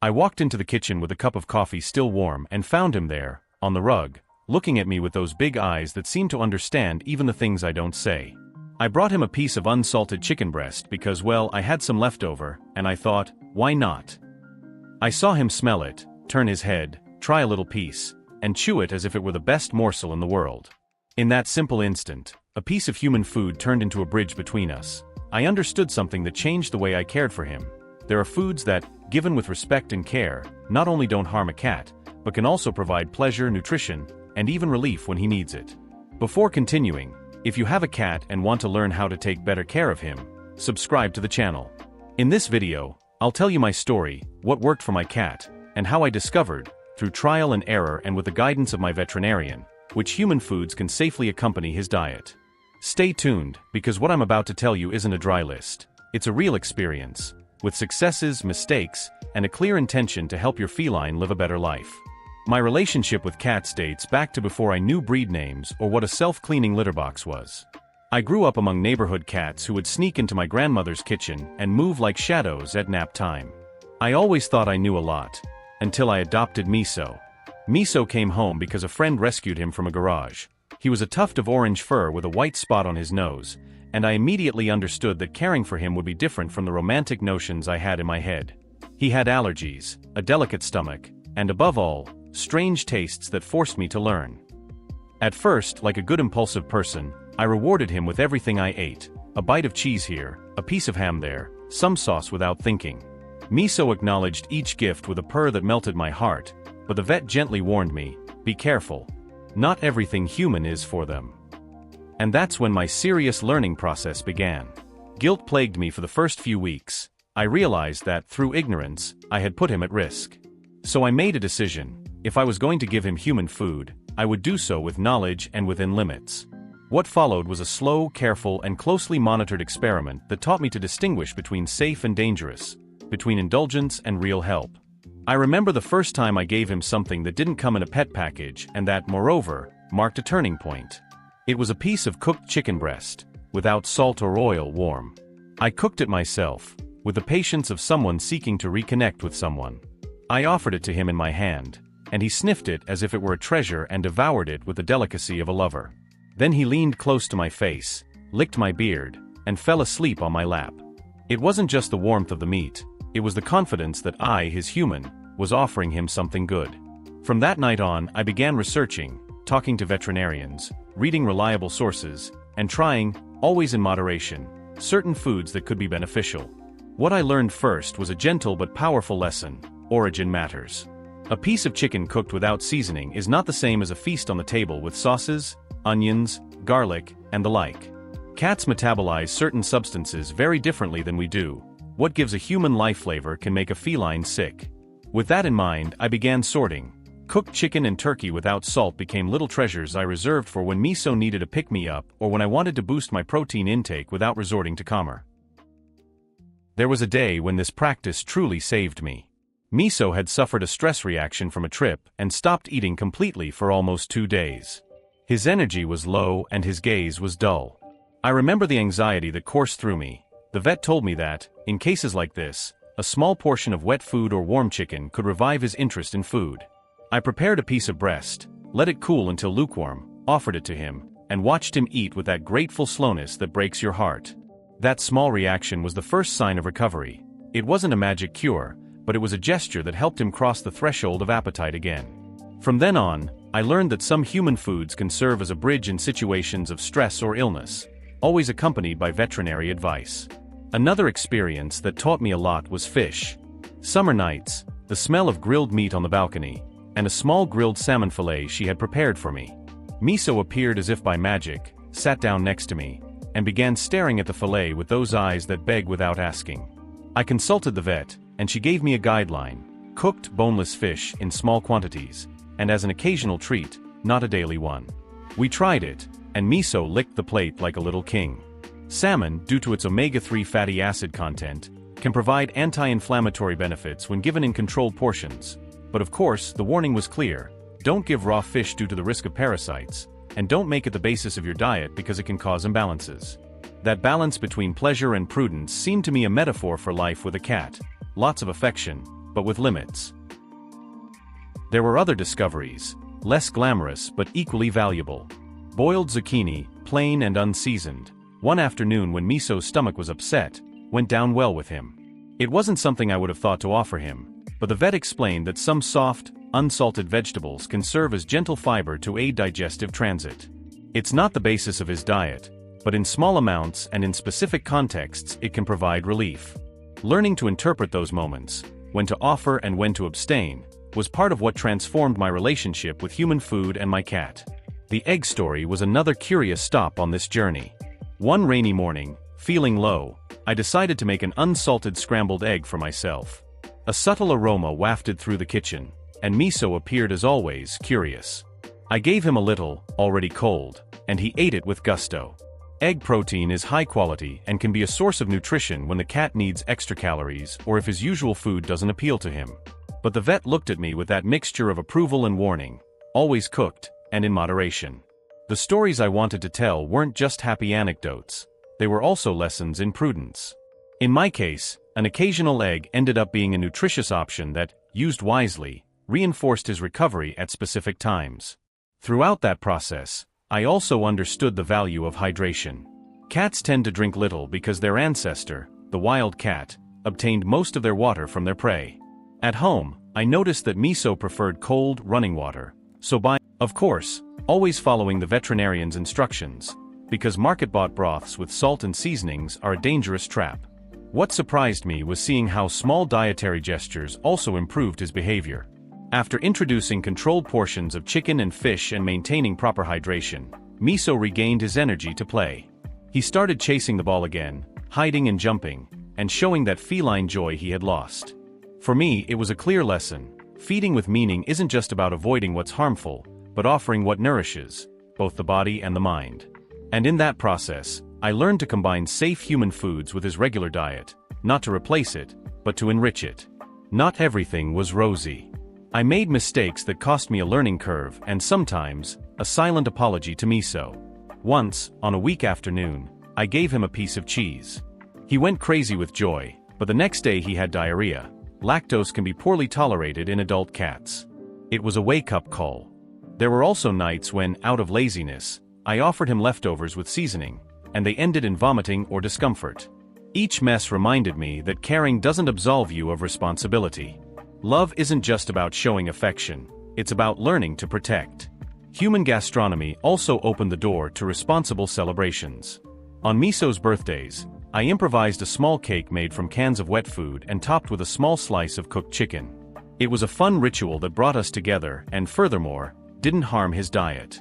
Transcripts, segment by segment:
I walked into the kitchen with a cup of coffee still warm and found him there, on the rug, looking at me with those big eyes that seem to understand even the things I don't say. I brought him a piece of unsalted chicken breast because, well, I had some left over, and I thought, why not? I saw him smell it, turn his head, try a little piece, and chew it as if it were the best morsel in the world. In that simple instant, a piece of human food turned into a bridge between us. I understood something that changed the way I cared for him. There are foods that, given with respect and care, not only don't harm a cat, but can also provide pleasure, nutrition, and even relief when he needs it. Before continuing, if you have a cat and want to learn how to take better care of him, subscribe to the channel. In this video, I'll tell you my story, what worked for my cat, and how I discovered, through trial and error and with the guidance of my veterinarian, which human foods can safely accompany his diet. Stay tuned, because what I'm about to tell you isn't a dry list. It's a real experience, with successes, mistakes, and a clear intention to help your feline live a better life. My relationship with cats dates back to before I knew breed names or what a self-cleaning litter box was. I grew up among neighborhood cats who would sneak into my grandmother's kitchen and move like shadows at nap time. I always thought I knew a lot, until I adopted Miso. Miso came home because a friend rescued him from a garage. He was a tuft of orange fur with a white spot on his nose, and I immediately understood that caring for him would be different from the romantic notions I had in my head. He had allergies, a delicate stomach, and above all, strange tastes that forced me to learn. At first, like a good impulsive person, I rewarded him with everything I ate, a bite of cheese here, a piece of ham there, some sauce without thinking. Miso acknowledged each gift with a purr that melted my heart, but the vet gently warned me, be careful. Not everything human is for them. And that's when my serious learning process began. Guilt plagued me for the first few weeks. I realized that, through ignorance, I had put him at risk. So I made a decision. If I was going to give him human food, I would do so with knowledge and within limits. What followed was a slow, careful, and closely monitored experiment that taught me to distinguish between safe and dangerous, between indulgence and real help. I remember the first time I gave him something that didn't come in a pet package and that, moreover, marked a turning point. It was a piece of cooked chicken breast, without salt or oil, warm. I cooked it myself, with the patience of someone seeking to reconnect with someone. I offered it to him in my hand, and he sniffed it as if it were a treasure and devoured it with the delicacy of a lover. Then he leaned close to my face, licked my beard, and fell asleep on my lap. It wasn't just the warmth of the meat, it was the confidence that I, his human, was offering him something good. From that night on, I began researching, talking to veterinarians, reading reliable sources, and trying, always in moderation, certain foods that could be beneficial. What I learned first was a gentle but powerful lesson: origin matters. A piece of chicken cooked without seasoning is not the same as a feast on the table with sauces, onions, garlic, and the like. Cats metabolize certain substances very differently than we do. What gives a human life flavor can make a feline sick. With that in mind, I began sorting. Cooked chicken and turkey without salt became little treasures I reserved for when Miso needed a pick-me-up or when I wanted to boost my protein intake without resorting to calmer. There was a day when this practice truly saved me. Miso had suffered a stress reaction from a trip and stopped eating completely for almost 2 days. His energy was low and his gaze was dull. I remember the anxiety that coursed through me. The vet told me that, in cases like this, a small portion of wet food or warm chicken could revive his interest in food. I prepared a piece of breast, let it cool until lukewarm, offered it to him, and watched him eat with that grateful slowness that breaks your heart. That small reaction was the first sign of recovery. It wasn't a magic cure, but it was a gesture that helped him cross the threshold of appetite again. From then on, I learned that some human foods can serve as a bridge in situations of stress or illness, always accompanied by veterinary advice. Another experience that taught me a lot was fish. Summer nights, the smell of grilled meat on the balcony, and a small grilled salmon fillet she had prepared for me. Miso appeared as if by magic, sat down next to me, and began staring at the fillet with those eyes that beg without asking. I consulted the vet, and she gave me a guideline: cooked boneless fish in small quantities, and as an occasional treat, not a daily one. We tried it, and Miso licked the plate like a little king. Salmon, due to its omega-3 fatty acid content, can provide anti-inflammatory benefits when given in controlled portions. But of course, the warning was clear: don't give raw fish due to the risk of parasites, and don't make it the basis of your diet because it can cause imbalances. That balance between pleasure and prudence seemed to me a metaphor for life with a cat: lots of affection, but with limits. There were other discoveries, less glamorous but equally valuable. Boiled zucchini, plain and unseasoned. One afternoon when Miso's stomach was upset, went down well with him. It wasn't something I would have thought to offer him, but the vet explained that some soft, unsalted vegetables can serve as gentle fiber to aid digestive transit. It's not the basis of his diet, but in small amounts and in specific contexts it can provide relief. Learning to interpret those moments, when to offer and when to abstain, was part of what transformed my relationship with human food and my cat. The egg story was another curious stop on this journey. One rainy morning, feeling low, I decided to make an unsalted scrambled egg for myself. A subtle aroma wafted through the kitchen, and Miso appeared as always, curious. I gave him a little, already cold, and he ate it with gusto. Egg protein is high quality and can be a source of nutrition when the cat needs extra calories or if his usual food doesn't appeal to him. But the vet looked at me with that mixture of approval and warning, always cooked, and in moderation. The stories I wanted to tell weren't just happy anecdotes, they were also lessons in prudence. In my case, an occasional egg ended up being a nutritious option that, used wisely, reinforced his recovery at specific times. Throughout that process, I also understood the value of hydration. Cats tend to drink little because their ancestor, the wild cat, obtained most of their water from their prey. At home, I noticed that Miso preferred cold, running water, so of course, always following the veterinarian's instructions, because market-bought broths with salt and seasonings are a dangerous trap. What surprised me was seeing how small dietary gestures also improved his behavior. After introducing controlled portions of chicken and fish and maintaining proper hydration, Miso regained his energy to play. He started chasing the ball again, hiding and jumping, and showing that feline joy he had lost. For me, it was a clear lesson. Feeding with meaning isn't just about avoiding what's harmful, but offering what nourishes, both the body and the mind. And in that process, I learned to combine safe human foods with his regular diet, not to replace it, but to enrich it. Not everything was rosy. I made mistakes that cost me a learning curve and sometimes, a silent apology to Miso. Once, on a week afternoon, I gave him a piece of cheese. He went crazy with joy, but the next day he had diarrhea. Lactose can be poorly tolerated in adult cats. It was a wake-up call. There were also nights when, out of laziness, I offered him leftovers with seasoning, and they ended in vomiting or discomfort. Each mess reminded me that caring doesn't absolve you of responsibility. Love isn't just about showing affection, it's about learning to protect. Human gastronomy also opened the door to responsible celebrations. On Miso's birthdays, I improvised a small cake made from cans of wet food and topped with a small slice of cooked chicken. It was a fun ritual that brought us together and, furthermore, didn't harm his diet.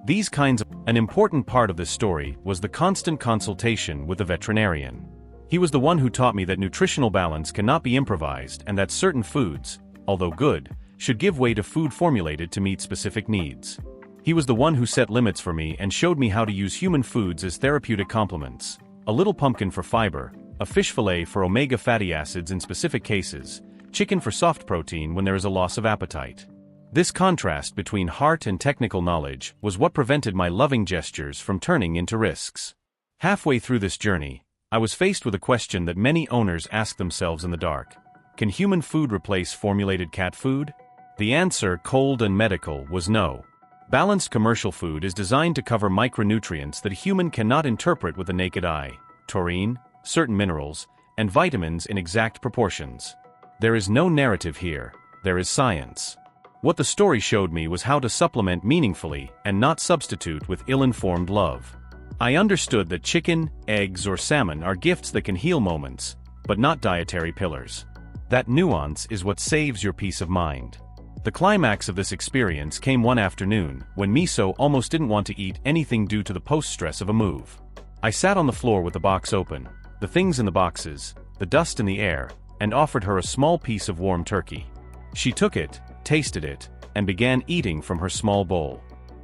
An important part of this story was the constant consultation with the veterinarian. He was the one who taught me that nutritional balance cannot be improvised and that certain foods, although good, should give way to food formulated to meet specific needs. He was the one who set limits for me and showed me how to use human foods as therapeutic complements. A little pumpkin for fiber, a fish fillet for omega fatty acids in specific cases, chicken for soft protein when there is a loss of appetite. This contrast between heart and technical knowledge was what prevented my loving gestures from turning into risks. Halfway through this journey, I was faced with a question that many owners ask themselves in the dark. Can human food replace formulated cat food? The answer, cold and medical, was no. Balanced commercial food is designed to cover micronutrients that a human cannot interpret with the naked eye, taurine, certain minerals, and vitamins in exact proportions. There is no narrative here, there is science. What the story showed me was how to supplement meaningfully and not substitute with ill-informed love. I understood that chicken, eggs, or salmon are gifts that can heal moments, but not dietary pillars. That nuance is what saves your peace of mind. The climax of this experience came one afternoon, when Miso almost didn't want to eat anything due to the post-stress of a move. I sat on the floor with the box open, the things in the boxes, the dust in the air, and offered her a small piece of warm turkey. She took it, tasted it, and began eating from her small bowl.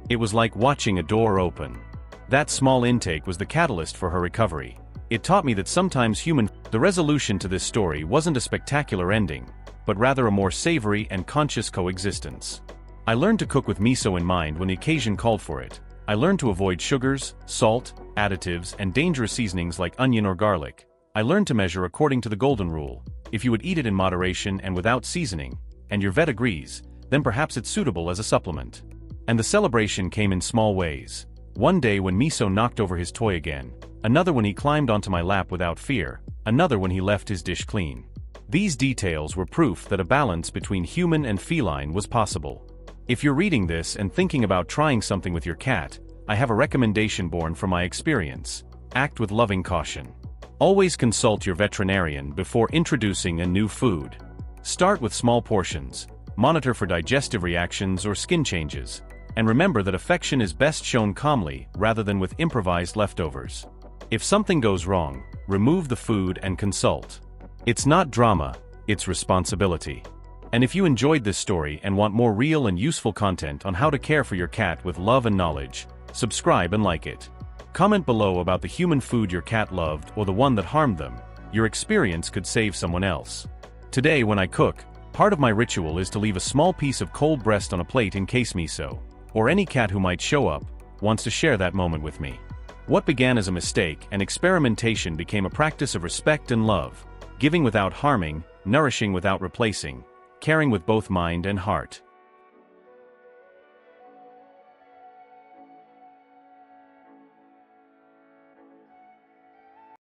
It was like watching a door open. That small intake was the catalyst for her recovery. It taught me that sometimes the resolution to this story wasn't a spectacular ending, but rather a more savory and conscious coexistence. I learned to cook with Miso in mind when the occasion called for it. I learned to avoid sugars, salt, additives, and dangerous seasonings like onion or garlic. I learned to measure according to the golden rule. If you would eat it in moderation and without seasoning, and your vet agrees, then perhaps it's suitable as a supplement. And the celebration came in small ways. One day when Miso knocked over his toy again, another when he climbed onto my lap without fear, another when he left his dish clean. These details were proof that a balance between human and feline was possible. If you're reading this and thinking about trying something with your cat, I have a recommendation born from my experience. Act with loving caution. Always consult your veterinarian before introducing a new food. Start with small portions, monitor for digestive reactions or skin changes, and remember that affection is best shown calmly rather than with improvised leftovers. If something goes wrong, remove the food and consult. It's not drama, it's responsibility. And if you enjoyed this story and want more real and useful content on how to care for your cat with love and knowledge, subscribe and like it. Comment below about the human food your cat loved or the one that harmed them. Your experience could save someone else. Today when I cook, part of my ritual is to leave a small piece of cold breast on a plate in case Miso, or any cat who might show up, wants to share that moment with me. What began as a mistake and experimentation became a practice of respect and love, giving without harming, nourishing without replacing, caring with both mind and heart.